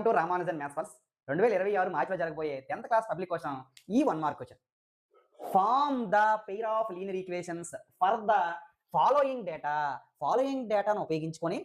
To Ramanujan maths falls 2026 మార్చిలో జరగబోయే 10th class public question ఈ 1 mark question. Form the pair of linear equations for the following data. Following డేటాను ఉపయోగించుకొని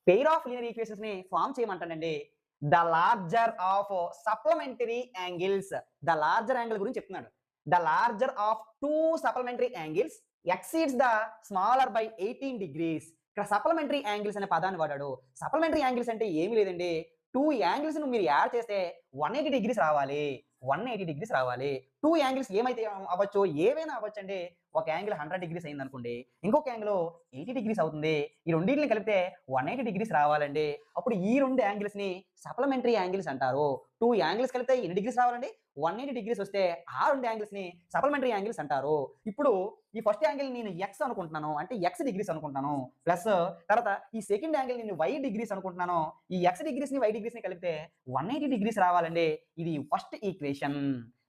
pair of linear equations ని form చేయమంటానండి. The larger of supplementary angles. The larger angle గురించి చెప్తున్నాడు. The larger of two supplementary angles exceeds the smaller by 18 degrees. ఇక్కడ supplementary angles అనే పదాన్ని వాడాడు. సప్లిమెంటరీ యాంగిల్స్ అంటే ఏమీ లేదండి, టూ యాంగిల్స్ మీరు యాడ్ చేస్తే 180 డిగ్రీస్ రావాలి. 180 డిగ్రీస్ రావాలి. టూ యాంగిల్స్ ఏమైతే అవ్వచ్చు, ఏవైనా అవ్వచ్చండి. ఒక యాంగిల్ 100 డిగ్రీస్ అయిందనుకోండి, ఇంకొక యాంగిల్ 80 డిగ్రీస్ అవుతుంది. ఈ రెండింటిని కలిపితే 180 డిగ్రీస్ రావాలండి. అప్పుడు ఈ రెండు యాంగిల్స్ ని సప్లిమెంటరీ యాంగిల్స్ అంటారు. టూ యాంగిల్స్ కలిపితే ఎన్ని డిగ్రీస్ రావాలండి? 180 డిగ్రీస్ వస్తే ఆ రెండు యాంగిల్స్ ని సప్లిమెంటరీ యాంగిల్స్ అంటారు. ఇప్పుడు ఈ ఫస్ట్ యాంగిల్ నేను ఎక్స్ అనుకుంటున్నాను, అంటే ఎక్స్ డిగ్రీస్ అనుకుంటాను. ప్లస్ తర్వాత ఈ సెకండ్ యాంగిల్ నేను వై డిగ్రీస్ అనుకుంటున్నాను. ఈ ఎక్స్ డిగ్రీస్ ని వై డిగ్రీస్ ని కలిపితే 180 డిగ్రీస్ రావాలండి. ఇది ఫస్ట్ ఈక్వేషన్.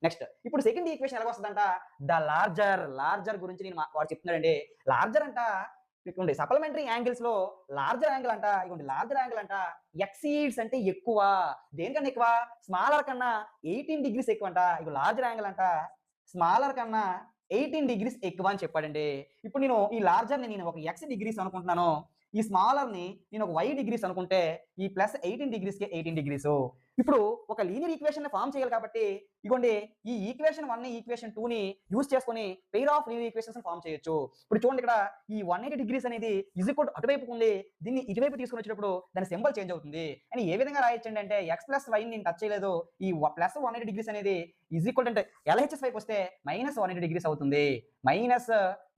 నెక్స్ట్ ఇప్పుడు సెకండ్ ఈక్వేషన్ ఎలా వస్తుందంట? ద లార్జర్ గురించి నేను వాడు చెప్తున్నాడండి. లార్జర్ అంట ఇదిగోండి సప్లిమెంటరీ యాంగిల్స్ లో లార్జర్ యాంగిల్ అంట, ఇదిగోండి లార్జర్ యాంగిల్ అంట ఎక్సీడ్స్ అంటే ఎక్కువ. దేనికన్నా ఎక్కువ? స్మాలర్ కన్నా 18 డిగ్రీస్ ఎక్కువ అంట. ఇగో లార్జర్ యాంగిల్ అంట స్మాలర్ కన్నా 18 డిగ్రీస్ ఎక్కువ అని చెప్పాడండి. ఇప్పుడు నేను ఈ లార్జర్ ని నేను ఒక ఎక్స్ డిగ్రీస్ అనుకుంటున్నాను. ఈ స్మాలర్ ని నేను ఒక వై డిగ్రీస్ అనుకుంటే ఈ ప్లస్ 18 డిగ్రీస్ కి 18 డిగ్రీస్. ఇప్పుడు ఒక లీనియర్ ఈక్వేషన్ ని ఫార్మ్ చేయాలి కాబట్టి ఇగోండి ఈ ఈక్వేషన్ 1 ని ఈక్వేషన్ 2 ని యూజ్ చేసుకొని పెయిర్ ఆఫ్ లీనియర్ ఈక్వేషన్స్ ని ఫార్మ్ చేయొచ్చు. ఇప్పుడు చూడండి, ఇక్కడ ఈ 180 డిగ్రీస్ అనేది ఈజ్ ఈక్వల్ టు అటువైపుకు ఉంది. దీన్ని ఇటువైపు తీసుకొని వచ్చేటప్పుడు దాని సింబల్ చేంజ్ అవుతుంది. అని ఏ విధంగా రాయొచ్చండి అంటే ఎక్స్ ప్లస్ వై నేను టచ్ చేయలేదు. ఈ ప్లస్ 180 డిగ్రీస్ అనేది ఈజ్ ఈక్వల్ అంటే ఎల్హెచ్ఎస్ వైపు వస్తే మైనస్ 180 డిగ్రీస్ అవుతుంది. మైనస్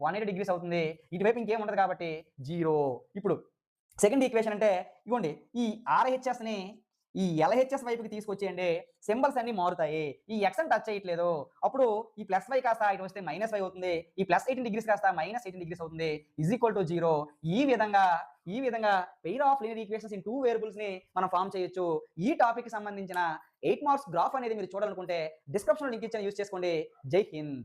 180 డిగ్రీస్ అవుతుంది. ఇటువైపు ఇంకేం ఉండదు కాబట్టి 0. ఇప్పుడు సెకండ్ ఈక్వేషన్ అంటే ఇగోండి ఈ ఆర్హెచ్ఎస్ ని ఈ ఎల్హెచ్ఎస్ వైపుకి తీసుకొచ్చేయండి. సింబల్స్ అన్ని మారుతాయి. ఈ ఎక్స్ అని టచ్ చేయట్లేదు. అప్పుడు ఈ ప్లస్ వై కాస్త ఇటు వస్తే మైనస్ వై అవుతుంది. ఈ ప్లస్ 18 డిగ్రీస్ కాస్త మైనస్ 18 డిగ్రీస్ అవుతుంది. Is equal to 0. ఈ విధంగా pair of linear equations in two variables ని మనం ఫార్మ్ చేయొచ్చు. ఈ టాపిక్ కి సంబంధించిన 8 మార్క్స్ గ్రాఫ్ అనేది మీరు చూడాలనుకుంటే డిస్క్రిప్షన్ లో లింక్ ఇచ్చాను, యూజ్ చేసుకోండి. జై హింద్.